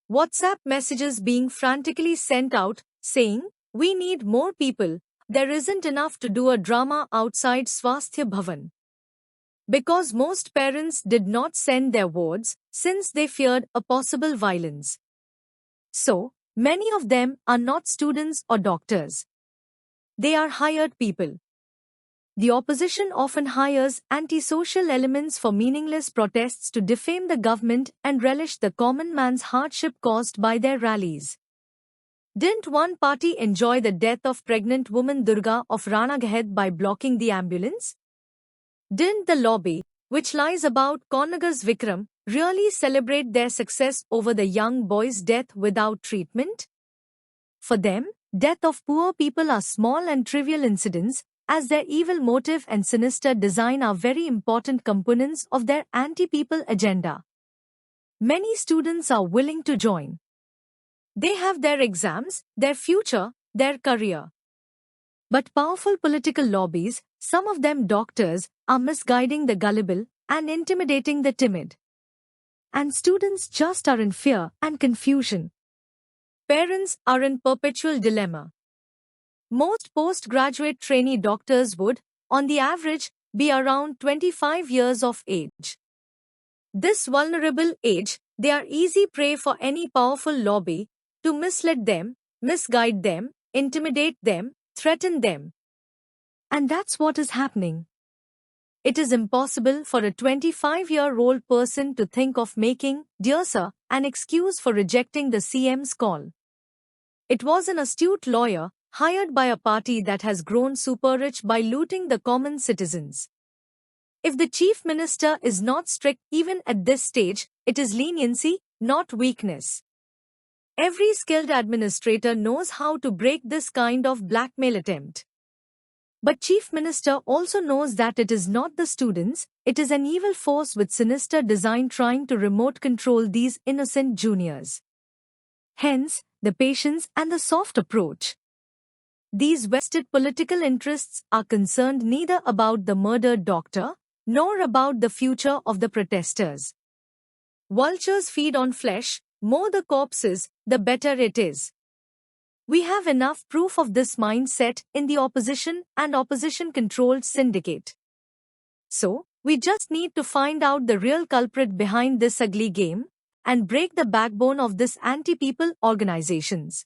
WhatsApp messages being frantically sent out, saying, "We need more people. There isn't enough to do a drama outside Swasthya Bhavan." Because most parents did not send their wards since they feared a possible violence. So, many of them are not students or doctors. They are hired people. The opposition often hires antisocial elements for meaningless protests to defame the government and relish the common man's hardship caused by their rallies. Didn't one party enjoy the death of pregnant woman Durga of Ranagahed by blocking the ambulance? Didn't the lobby, which lies about Konnagar's Vikram, really celebrate their success over the young boy's death without treatment? For them, death of poor people are small and trivial incidents, as their evil motive and sinister design are very important components of their anti-people agenda. Many students are willing to join. They have their exams, their future, their career. But powerful political lobbies, some of them doctors, are misguiding the gullible and intimidating the timid. And students just are in fear and confusion. Parents are in perpetual dilemma. Most postgraduate trainee doctors would, on the average, be around 25 years of age. This vulnerable age, they are easy prey for any powerful lobby to mislead them, misguide them, intimidate them, threaten them. And that's what is happening. It is impossible for a 25-year-old person to think of making, "Dear Sir," an excuse for rejecting the CM's call. It was an astute lawyer, hired by a party that has grown super rich by looting the common citizens. If the chief minister is not strict even at this stage, it is leniency, not weakness. Every skilled administrator knows how to break this kind of blackmail attempt. But chief minister also knows that it is not the students, it is an evil force with sinister design trying to remote control these innocent juniors. Hence, the patience and the soft approach. These vested political interests are concerned neither about the murdered doctor, nor about the future of the protesters. Vultures feed on flesh, more the corpses, the better it is. We have enough proof of this mindset in the opposition and opposition-controlled syndicate. So, we just need to find out the real culprit behind this ugly game and break the backbone of this anti-people organizations.